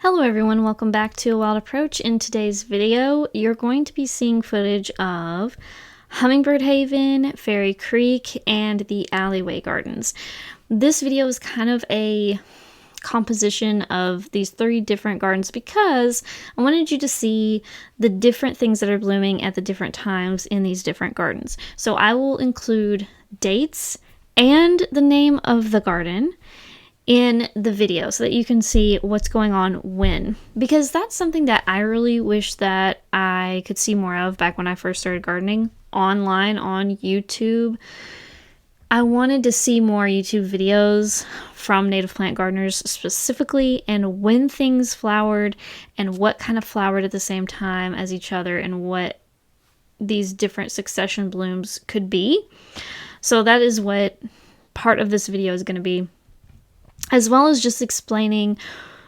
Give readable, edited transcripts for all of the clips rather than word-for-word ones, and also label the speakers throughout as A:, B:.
A: Hello everyone, welcome back to A Wild Approach. In today's video, you're going to be seeing footage of Hummingbird Haven, Fairy Creek, and the Alleyway gardens. This video is kind of a composition of these 3 different gardens because I wanted you to see the different things that are blooming at the different times in these different gardens. So I will include dates and the name of the garden in the video so that you can see what's going on when, because that's something that I really wish that I could see more of back when I first started gardening online on YouTube. I wanted to see more YouTube videos from native plant gardeners specifically, and when things flowered and what kind of flowered at the same time as each other and what these different succession blooms could be. So that is what part of this video is going to be, as well as just explaining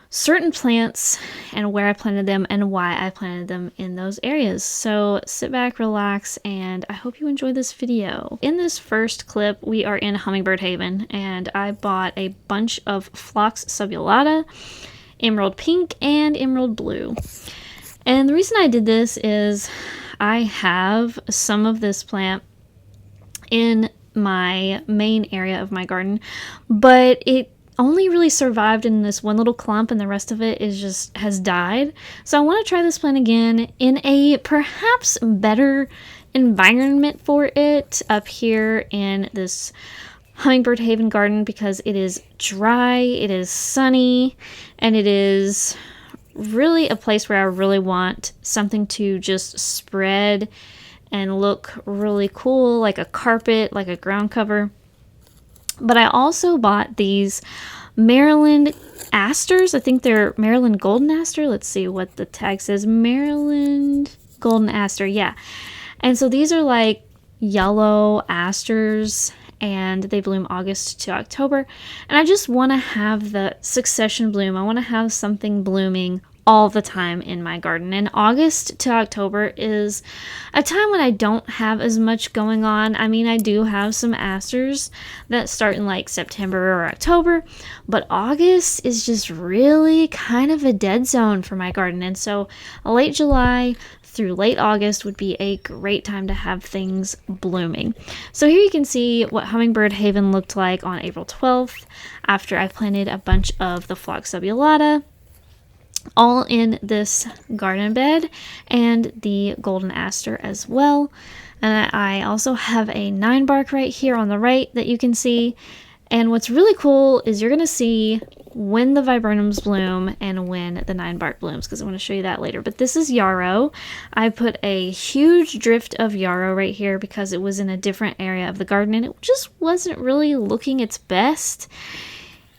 A: certain plants and where I planted them and why I planted them in those areas. So sit back, relax, and I hope you enjoy this video. In this first clip, we are in Hummingbird Haven, and I bought a bunch of Phlox subulata, emerald pink, and emerald blue. And the reason I did this is I have some of this plant in my main area of my garden, but it only really survived in this one little clump, and the rest of it has died. So I want to try this plant again in a perhaps better environment for it up here in this Hummingbird Haven garden, because it is dry, it is sunny, and it is really a place where I really want something to just spread and look really cool, like a carpet, like a ground cover. But I also bought these Maryland asters. I think they're Maryland golden aster. Let's see what the tag says. Maryland golden aster, yeah. And so these are like yellow asters, and they bloom August to October. And I just want to have the succession bloom. I want to have something blooming all the time in my garden. And August to October is a time when I don't have as much going on. I mean, I do have some asters that start in like September or October, but August is just really kind of a dead zone for my garden. And so late July through late August would be a great time to have things blooming. So here you can see what Hummingbird Haven looked like on April 12th after I planted a bunch of the Phlox subulata, all in this garden bed, and the golden aster as well. And I also have a 9-bark right here on the right that you can see. And what's really cool is you're going to see when the Viburnums bloom and when the 9-bark blooms, because I want to show you that later. But this is yarrow. I put a huge drift of yarrow right here because it was in a different area of the garden and it just wasn't really looking its best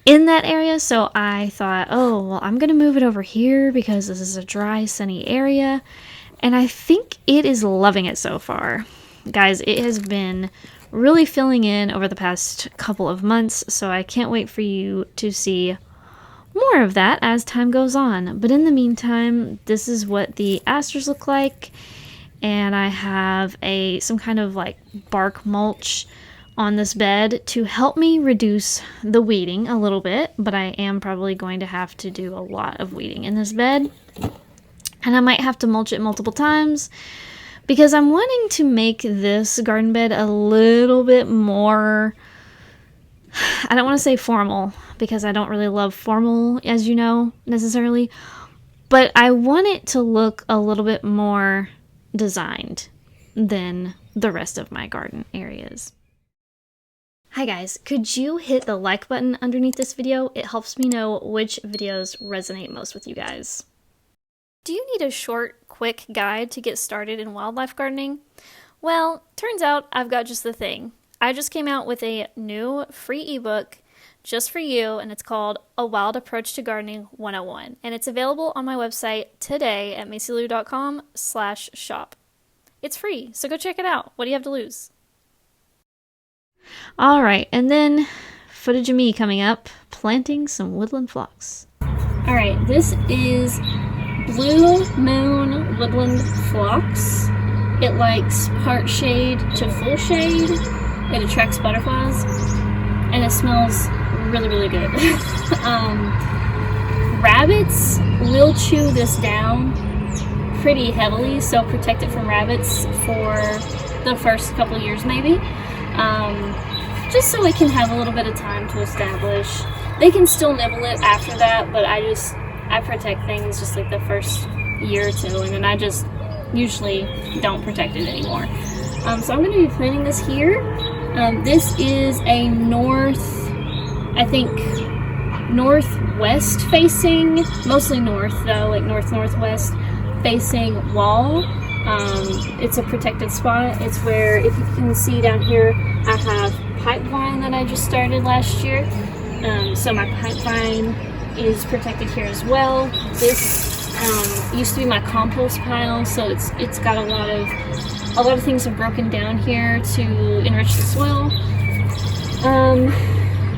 A: in that area. So I thought, oh, well, I'm going to move it over here because this is a dry, sunny area. And I think it is loving it so far. Guys, it has been really filling in over the past couple of months, so I can't wait for you to see more of that as time goes on. But in the meantime, this is what the asters look like. And I have some kind of like bark mulch on this bed to help me reduce the weeding a little bit, but I am probably going to have to do a lot of weeding in this bed, and I might have to mulch it multiple times because I'm wanting to make this garden bed a little bit more, I don't want to say formal because I don't really love formal, as you know, necessarily, but I want it to look a little bit more designed than the rest of my garden areas. Hi guys, could you hit the like button underneath this video? It helps me know which videos resonate most with you guys. Do you need a short, quick guide to get started in wildlife gardening? Well, turns out I've got just the thing. I just came out with a new free ebook just for you, and it's called A Wild Approach to Gardening 101. And it's available on my website today at macylou.com/shop. It's free, so go check it out. What do you have to lose? Alright, and then footage of me coming up, planting some woodland phlox. Alright, this is Blue Moon Woodland Phlox. It likes part shade to full shade. It attracts butterflies. And it smells really, really good. Rabbits will chew this down pretty heavily, so protect it from rabbits for the first couple years maybe, just so it can have a little bit of time to establish. They can still nibble it after that, but I protect things just like the first year or two, and then I just usually don't protect it anymore. So I'm going to be planting this here. This is a northwest facing, mostly north though, like northwest facing wall. It's a protected spot. It's where, if you can see down here, I have pipe vine that I just started last year. So my pipe vine is protected here as well. This used to be my compost pile, so it's got a lot of things have broken down here to enrich the soil.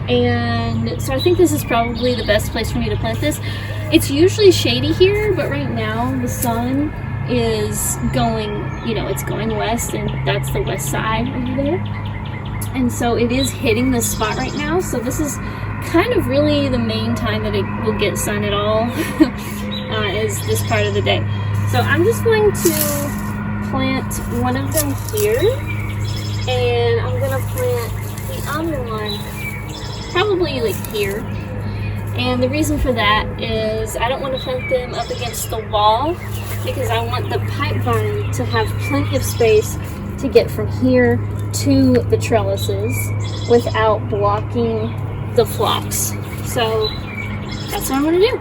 A: And so I think this is probably the best place for me to plant this. It's usually shady here, but right now the sun is going, it's going west, and that's the west side over there. And so it is hitting this spot right now, so this is kind of really the main time that it will get sun at all, is this part of the day. So I'm just going to plant one of them here, and I'm going to plant the other one probably like here. And the reason for that is I don't want to plant them up against the wall, because I want the pipe vine to have plenty of space to get from here to the trellises without blocking the phlox. So that's what I'm going to do.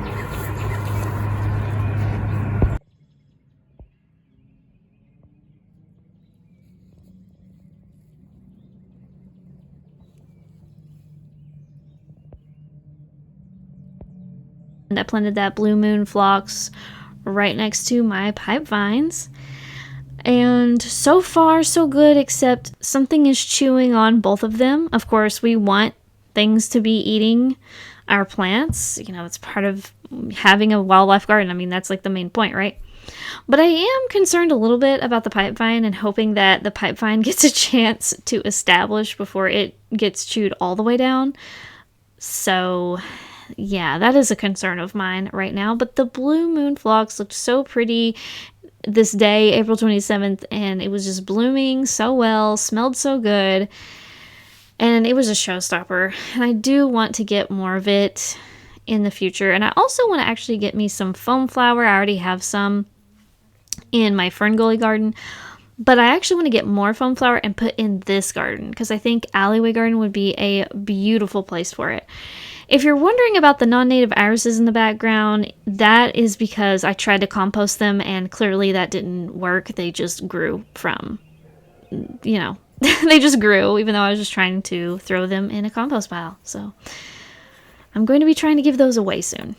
A: And I planted that blue moon phlox right next to my pipe vines. And so far, so good, except something is chewing on both of them. Of course, we want things to be eating our plants. It's part of having a wildlife garden. I mean, that's like the main point, right? But I am concerned a little bit about the pipe vine and hoping that the pipe vine gets a chance to establish before it gets chewed all the way down. So yeah, that is a concern of mine right now. But the blue moon phlox looked so pretty this day, April 27th, and it was just blooming so well, smelled so good, and it was a showstopper. And I do want to get more of it in the future. And I also want to actually get me some foam flower. I already have some in my fern gully garden, but I actually want to get more foam flower and put in this garden, because I think Alleyway garden would be a beautiful place for it. If you're wondering about the non-native irises in the background, that is because I tried to compost them and clearly that didn't work. They just grew from, they just grew, even though I was just trying to throw them in a compost pile. So I'm going to be trying to give those away soon.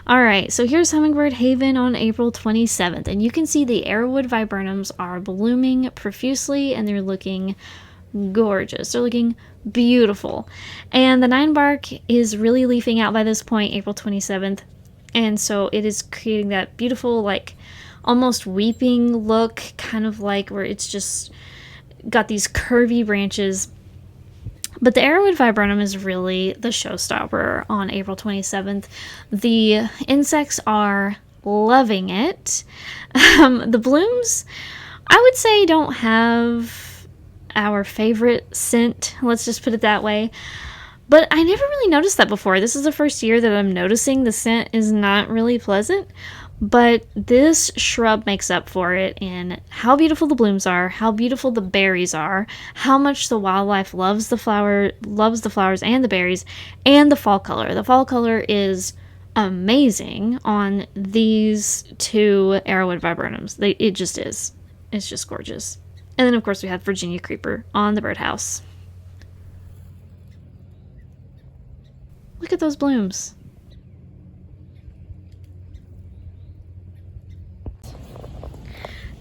A: Alright, so here's Hummingbird Haven on April 27th, and you can see the arrowwood viburnums are blooming profusely, and they're looking gorgeous. They're looking beautiful. And the 9-bark is really leafing out by this point, April 27th, and so it is creating that beautiful, like, almost weeping look, kind of like where it's just got these curvy branches. But the arrowwood viburnum is really the showstopper on April 27th. The insects are loving it. The blooms, I would say, don't have our favorite scent, let's just put it that way. But I never really noticed that before. This is the first year that I'm noticing the scent is not really pleasant. But this shrub makes up for it in how beautiful the blooms are, how beautiful the berries are, how much the wildlife loves the flowers and the berries, and the fall color. The fall color is amazing on these two arrowwood viburnums. It just is. It's just gorgeous. And then of course we have Virginia creeper on the birdhouse. Look at those blooms.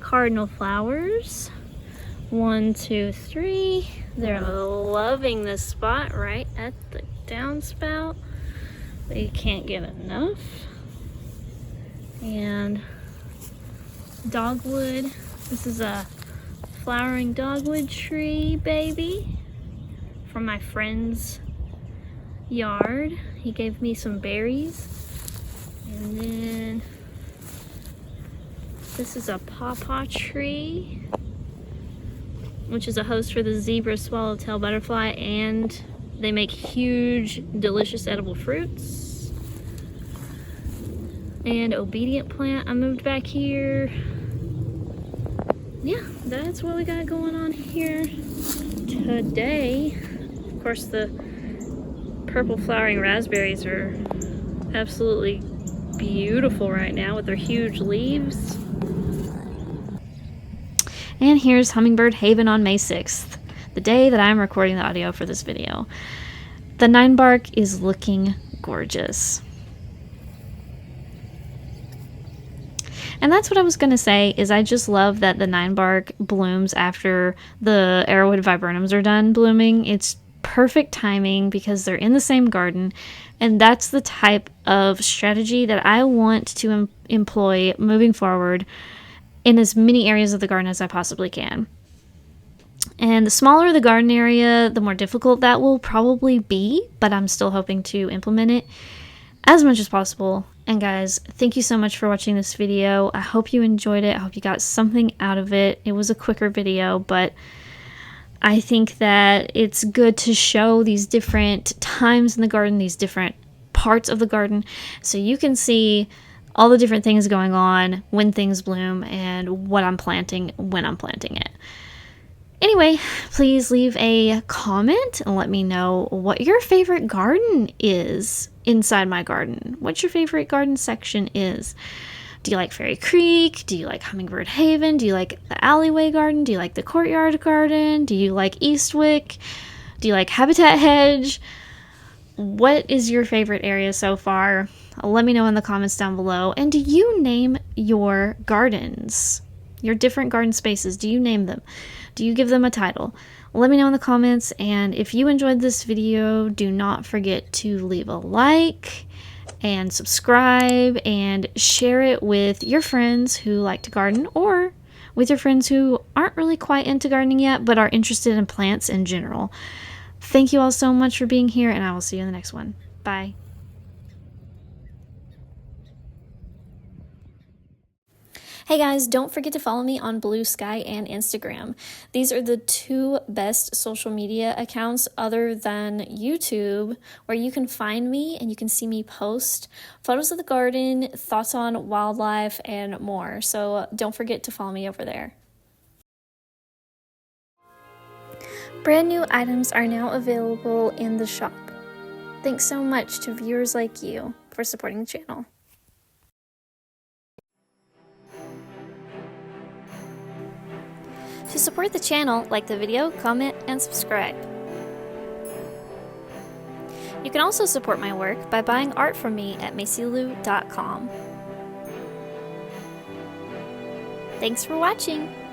A: Cardinal flowers. 1, 2, 3. They're loving this spot right at the downspout. They can't get enough. And dogwood. This is a flowering dogwood tree baby from my friend's yard. He gave me some berries. And then this is a pawpaw tree, which is a host for the zebra swallowtail butterfly, and they make huge, delicious edible fruits. And obedient plant I moved back here. Yeah, that's what we got going on here today. Of course, the purple flowering raspberries are absolutely beautiful right now with their huge leaves. And here's Hummingbird Haven on May 6th, the day that I'm recording the audio for this video. The 9-bark is looking gorgeous. And that's what I was going to say, is I just love that the 9-bark blooms after the arrowwood viburnums are done blooming. It's perfect timing because they're in the same garden, and that's the type of strategy that I want to employ moving forward in as many areas of the garden as I possibly can. And the smaller the garden area, the more difficult that will probably be, but I'm still hoping to implement it as much as possible. And guys, thank you so much for watching this video. I hope you enjoyed it. I hope you got something out of it. It was a quicker video, but I think that it's good to show these different times in the garden, these different parts of the garden, so you can see all the different things going on when things bloom and what I'm planting when I'm planting it. Anyway, please leave a comment and let me know what your favorite garden is inside my garden. What your favorite garden section is. Do you like Fairy Creek? Do you like Hummingbird Haven? Do you like the Alleyway garden? Do you like the Courtyard garden? Do you like Eastwick? Do you like Habitat Hedge? What is your favorite area so far? Let me know in the comments down below. And do you name your gardens? Your different garden spaces, do you name them? Do you give them a title? Let me know in the comments. And if you enjoyed this video, do not forget to leave a like and subscribe and share it with your friends who like to garden, or with your friends who aren't really quite into gardening yet but are interested in plants in general. Thank you all so much for being here, and I will see you in the next one. Bye. Hey guys, don't forget to follow me on Blue Sky and Instagram. These are the two best social media accounts other than YouTube where you can find me and you can see me post photos of the garden, thoughts on wildlife, and more. So don't forget to follow me over there. Brand new items are now available in the shop. Thanks so much to viewers like you for supporting the channel. To support the channel, like the video, comment, and subscribe. You can also support my work by buying art from me at macylou.com. Thanks for watching!